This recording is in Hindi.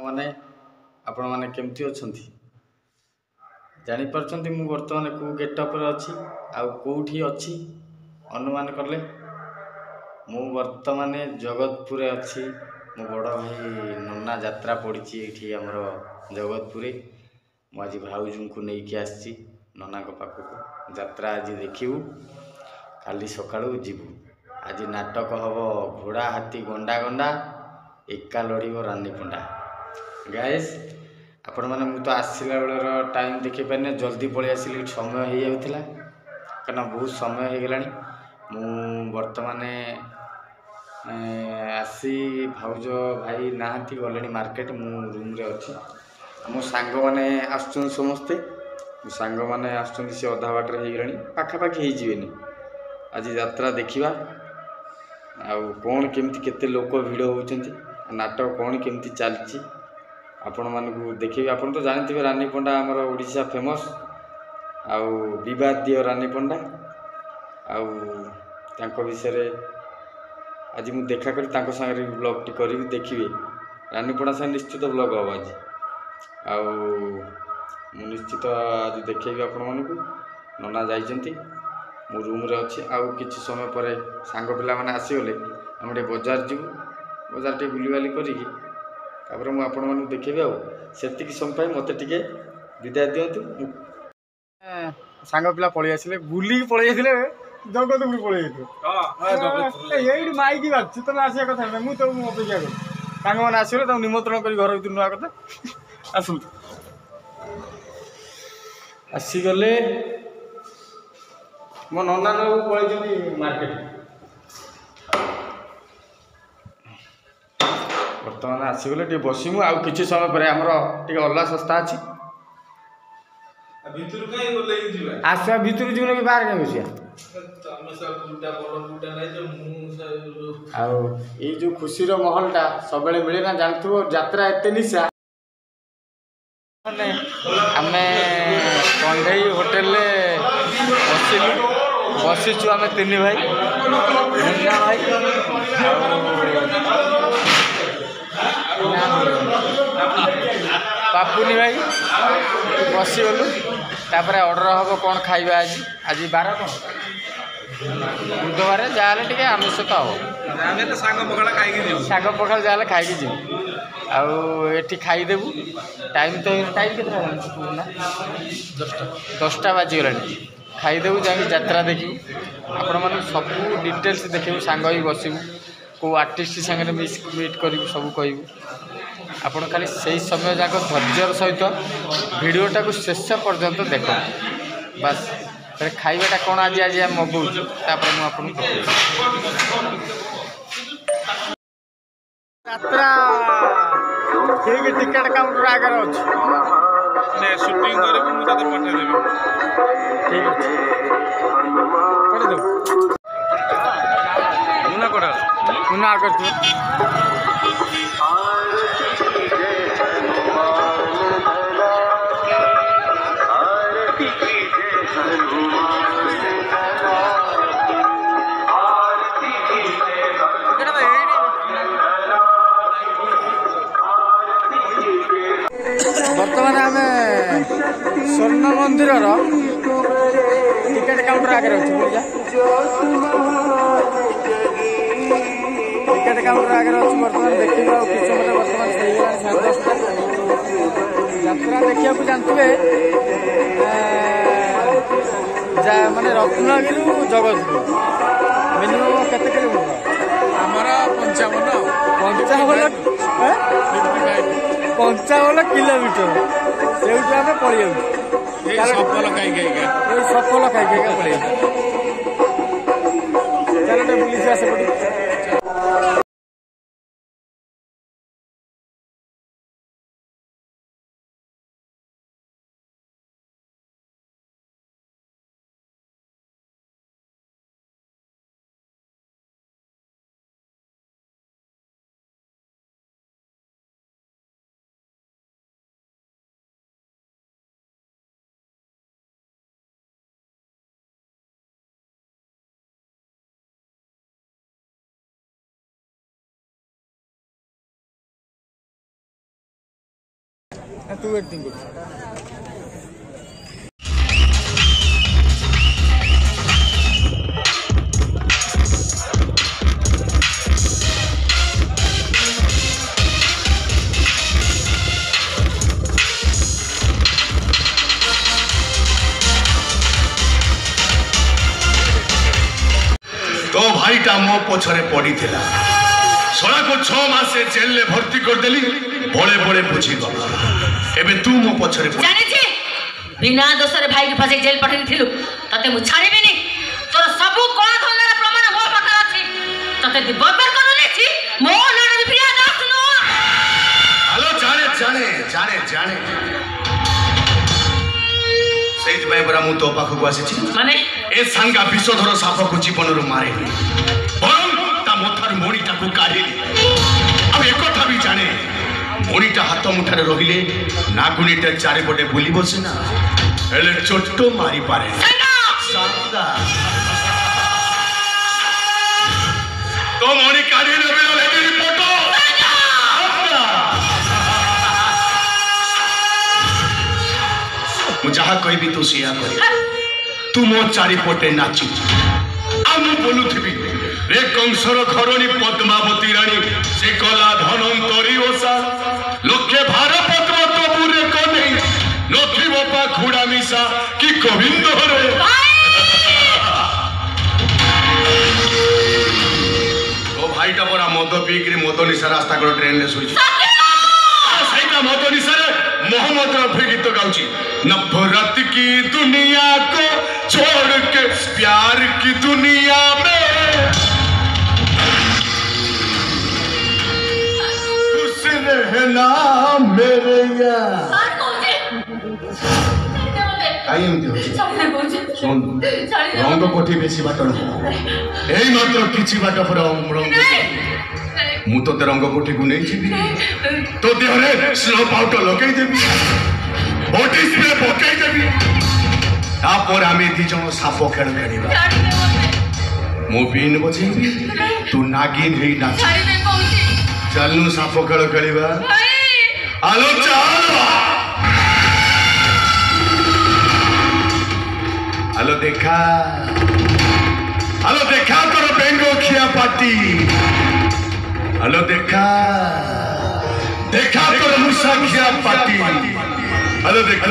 मैंने आपण मैंने केमती अछंती जानी परछंती मु वर्तमान को गेटअप रे अछि आ कोठी अछि अनुमान करले मु वर्तमान जगतपुर अछि मो बड़ भाई नन्ना यात्रा पड़ी ये आमर जगतपुर मु आज भाउजू को लेकिन आसी नना पाखक यात्रा आज देखू काली सकाळू जीवु आज नाटक हम घोड़ा हाथी गंडा गंडा एका लड़ब रानी पंडा गाइस आपण मैंने मुझे आसला बेलर टाइम देखी पारे जल्दी पलि आसिली समय हो जाता कहीं बहुत समय हो गला बर्तमान आसी भाउज भाई नहांती गले मार्केट मु रूम रे अच्छी मो सांग मैंने आसुच्च समस्ते मो सांग मैंने आसुच्च सी अधा बाटर हो गला पाखापाखि हो आज यात्रा देखा आउ कौन केमती केते लोक भिड़ होती नाटक कौन केमती चलती आपण मानू देखिए आपन तो जानते रानी पंडा आमर ओडिशा फेमस आउ विवादीय रानी पंडा आउ तांको विषय रे आज मु देखा करी तांको संगे ब्लॉग टी करी देखिए रानी पंडा संगे निश्चित ब्लॉग हम आज आउ मु निश्चित आज देखिए आपण मानू नना जाइछंती मो रूम रे अच्छी आउ किछि समय पर सांग पिला माने आसीगले आम टे बजार जीवु बजार टे बुलीबाली करिकी तापर मु आपण मानू देखेबी आउ सेतिकी समय मते टिके विदाय दियंतु सांग पिला पळि आसिले बुली पळि आसिले जगतपुर पळि आइतो हां एई माइकी बात तो आसिया कथा नै मु तो अपेक्षा कर सांग माने आसिले त निमंत्रण करी घर भितर नुआ कथा आसु आसी गले मो नन्ना पलि मार्केट बर्तमान आसगले टे बसमु आ कि समय पर आमर टे अल्ला सस्ता अच्छी आसा भितर जीवन कि बाहर कहीं बसिया जो खुशी महलटा सब मिले ना जानथो यात्रा एते निशा आम कंढई होटेल बसिलु बसीचु आम तीन भाई मुन्ना भाई पापुनी भाई बसीगलु तापर ऑर्डर हम कौन खाइबा आज आज बार कौन बुधवार जहाँ टे आमिष तो हम शाग पखाल जहाँ खाई जी आठी खाईदेबू टाइम तो टाइम के 10टा बाजीगला खाईदेबू जा यात्रा देखू आपण मन सब डिटेल्स देखू सांग ही बसबू को आर्टिस्ट सागर मीट करूँ सब कहूँ आपण खाली से समय जाक धैर्यर सहित भिडटा को शेष पर्यंत देख बास खाइबाटा कौन आज आज मगाऊँ तापर मुझे यात्रा ठीक टिकेट काउंटर आगे अच्छे शूटिंग पठेदेवी ठीक अच्छे मुना कड़ा मुना आगे बर्तमान आम स्वर्ण मंदिर टिकेट काउंटर आगे अच्छे बुझा टिकेट काउंटर आगे अच्छे बर्तमान देखा कि समय बर्तमान यात्रा देखा जानते माने रत्नगिरी जगतपुर मिनिमम केते किलोमीटर आमर 55 किलोमीटर से आम पलि सफल खाई पलि चलो बुली आसे तू एक्टिंग कर तो भाईटा मो पछरे पड़ी थिला सोला को 6 मास से जेल ले भर्ती कर देली बड़े बड़े बुझी गला एबे तू मो पछरे जाने छी बिना दोसर भाई के फसे जेल पठेली थिलु तते मु छाड़ेबे नी तोर सबु कोन धंदार प्रमाण मो पाखर अछि तते दि बबर करले छी मो नानी प्रिया दास नो हेलो जाने जाने जाने जाने सेज भाई बरा मु तो पाखु को आसी छी माने ए सांगा विषधर साप को जीवन रु मारे बरं ता मोथार मोणीटा को काढी अब एक कथा भी जाने मोणीटा हाथ मुठारे रहिले नागुनीटा चारि पटे बुली बसे ना एले चोट्टो मारी पारे सांगा तो मोणी काढी लेबे लेबे फोटो मु जहा कहबी तू सिया करी तू मो चारिपटे नाची आमु बोलुथिबी रे कंसर घरणी पद्मावती रानी से कला धनंतरी ओसा लक्षे भार पद्म तबुरे कने नथिब पाखुड़ा मिसा कि गोविंद रे ओ भाईटा बरा मद पीकरी मद निशा रास्ता को ट्रेन ले सुई सहीटा मद निशा मोहम्मद रफी गीत गाउची नफरत की दुनिया को छोड़ के प्यार की दुनिया में खुश रहना मेरे यार सुन रंग कोठी बेसी बाट एई मात्र किछि बाट पर रंग मु तो रंग कोठी को नहीं छी तो देहरे स्नो पाउडर लगाई देबी बॉडी स्प्रे पकाई देबी तापर आमे दी जण साप खेल खेलिबा मो बीन बजेबी तू नागिन हेई नाच चलनु साप खेल खेलिबा आलो चल आलो देखा तोर बेंगो खिया पाटी हेलो देखा तोर मुसा खिया पाटी हेलो देखा